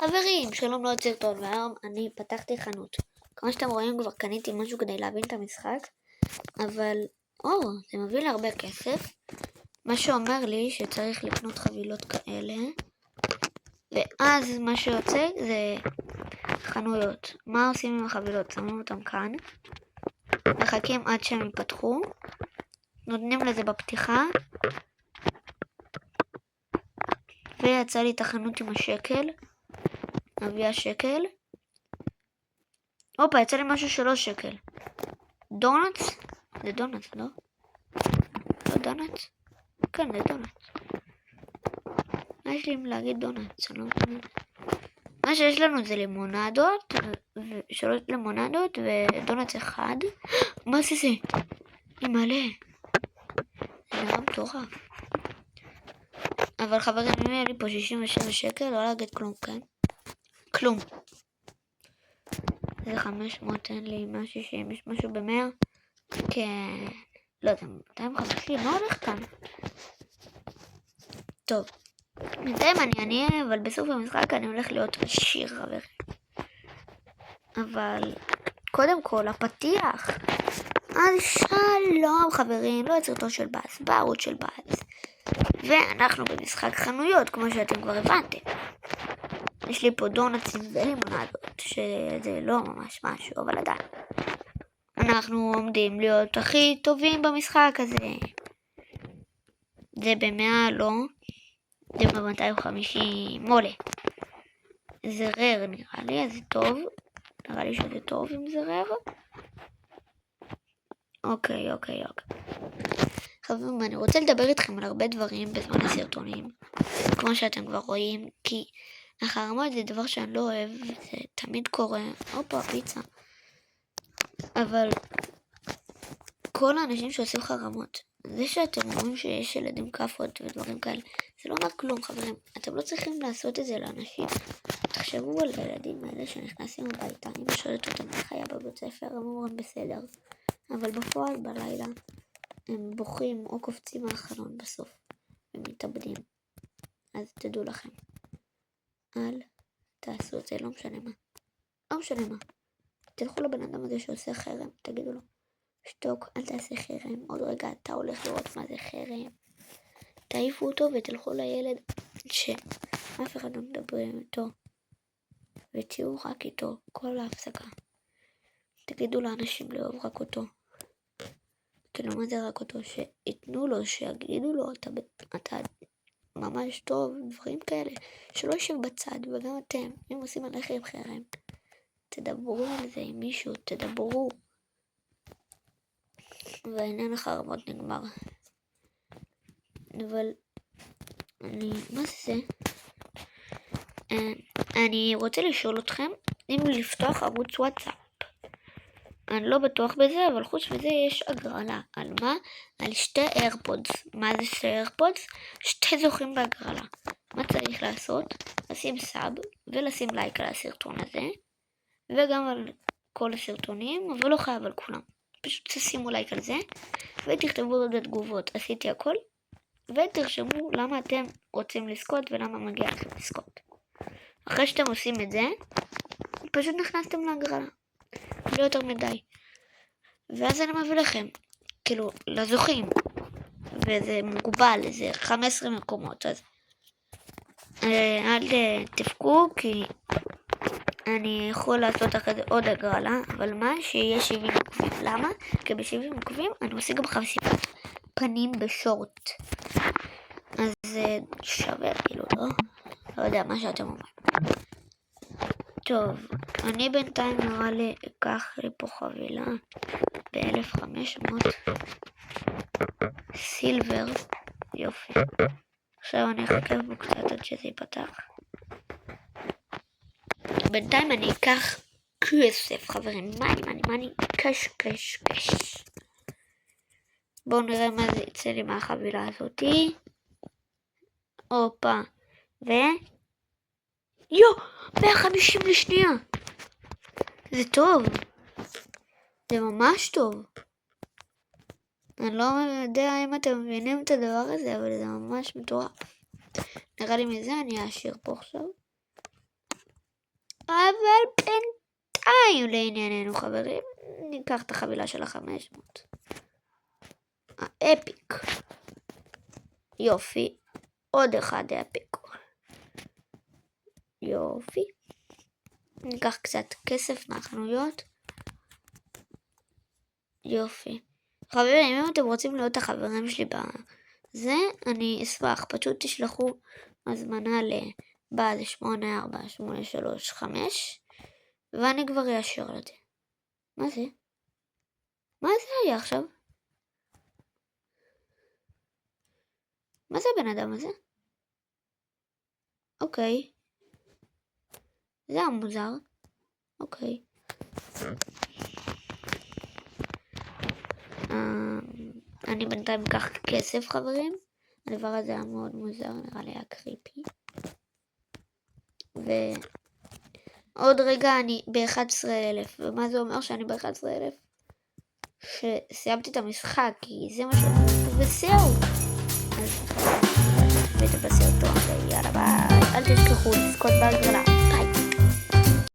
חברים, שלום לעוד סרטון, והיום אני פתחתי חנות. כמו שאתם רואים כבר קניתי משהו כדי להבין את המשחק, אבל זה מביא לי הרבה כסף, מה שאומר לי שצריך לקנות חבילות כאלה, ואז מה שיוצא זה חנויות. מה עושים עם החבילות? שמים אותם כאן, מחכים עד שהם ייפתחו, נותנים לזה בפתיחה, ויצא לי את החנות עם השקל, מביאה שקל. יצא לי משהו שלא שקל. דונטס? זה דונטס, לא? לא דונטס? כן, זה דונטס. מה יש לי אם להגיד דונטס? אני לא מבין. מה שיש לנו זה לימונדות, 3 לימונדות ודונטס אחד. מה זה? היא מלא. זה נראה מטורף. אבל חברים, אם יהיה לי פה 67 שקל, לא להגיד כלום, כן? כלום. זה 500, אין לי 160, יש משהו ב100? כן. לא יודע, 250, מה הולך כאן? טוב. בינתיים אני אענה, אבל בסוף המשחק אני הולך להיות עשיר, חברים. אבל קודם כל, הפתיח. אז שלום, חברים, לא סרטון של באז, בערוץ של באז. ואנחנו במשחק חנויות, כמו שאתם כבר הבנתם. יש לי פה דונטסים ולימונדות, שזה לא ממש משהו, אבל עדיין. אנחנו עומדים להיות הכי טובים במשחק הזה. זה ב100, לא. זה ב250, מולה. זה רר נראה לי, אז זה טוב. נראה לי שזה טוב אם זה רר. אוקיי. חברים, אני רוצה לדבר איתכם על הרבה דברים בזמן הסרטונים. כמו שאתם כבר רואים, כי החרמות זה דבר שאני לא אוהב, זה תמיד קורה. פיצה. אבל כל האנשים שעושים חרמות, זה שאתם אומרים שיש ילדים כאפות ודברים כאלה, זה לא אומר כלום, חברים. אתם לא צריכים לעשות את זה לאנשים. תחשבו על הילדים האלה שנכנסים הביתה, אמא שואלת אותם איך היה בבית ספר, הם אומרים בסדר, אבל בפועל בלילה הם בוכים או קופצים מהחלון בסוף, הם מתאבדים. אז תדעו לכם, אל תעשו את זה, לא משנה מה. תלכו לבן אדם הזה שעושה חרם, תגידו לו, שתוק, אל תעשה חרם, עוד רגע אתה הולך לראות מה זה חרם. תעיפו אותו ותלכו לילד שאף אחד לא מדבר איתו, ותהיו רק איתו כל ההפסקה. תגידו לאנשים לאהוב רק אותו. כאילו מה זה רק אותו? שיתנו לו, שיגידו לו, אתה ממש טוב, דברים כאלה. שלא ישב בצד, וגם אתם, אם עושים עליכם חרם, תדברו על זה עם מישהו, תדברו. והעניין החרמות נגמר. אבל מה זה? אני רוצה לשאול אתכם אם לפתוח ערוץ וואטסאפ. אני לא בטוח בזה, אבל חוץ מזה יש הגרלה. על מה? על 2 איירפודס. מה זה 2 איירפודס? 2 זוכים בהגרלה. מה צריך לעשות? לשים סאב ולשים לייק על הסרטון הזה, וגם על כל הסרטונים, אבל לא חייב על כולם. פשוט תשימו לייק על זה, ותכתבו עוד בתגובות. עשיתי הכל, ותרשמו למה אתם רוצים לזכות ולמה מגיע לכם לזכות. אחרי שאתם עושים את זה, פשוט נכנסתם להגרלה. לא יותר מדי. ואז אני מביא לכם, כאילו, לזוכים. וזה מוגבל, זה 15 מקומות. אז אל תפקו, כי אני יכול לעשות אחרי עוד הגרלה, אבל מה? שיהיה 70 עוקבים. למה? כי ב-70 עוקבים אני עושה גם חשיפת פנים בשורט. אז זה שווה, כאילו, לא יודע מה שאתם אומרים. טוב, אני בינתיים נראה לי אקח לי פה חבילה ב-1500 סילבר. יופי. עכשיו אני אחכה בו קצת עד שזה ייפתח. בינתיים אני אקח כסף, חברים. מאני, קש. בואו נראה מה זה יצא לי מהחבילה הזאתי. יו, 150 לשנייה. זה טוב. זה ממש טוב. אני לא יודע אם אתם מבינים את הדבר הזה, אבל זה ממש מטורף. נראה לי מזה אני אעשיר פה עכשיו. אבל בינתיים לענייננו חברים, ניקח את החבילה של 500. האפיק. יופי. עוד אחד האפיק. יופי. ניקח קצת כסף מהחנויות. יופי. חברים, אם אתם רוצים להיות החברים שלי בזה, אני אשמח. פשוט תשלחו הזמנה לבאז 84835 ואני כבר אאשר את זה. מה זה? מה זה היה עכשיו? מה זה הבן אדם הזה? אוקיי. זה היה מוזר. אוקיי. אני בינתיים אקח כסף חברים. הדבר הזה היה מאוד מוזר, נראה לי היה קריפי. ועוד רגע אני ב-11,000. ומה זה אומר שאני ב-11,000? שסיימתי את המשחק, כי זה מה שאומר. וזהו. אז בסרטון, ויאללה ביי. אל תשכחו לזכות בהגרלה.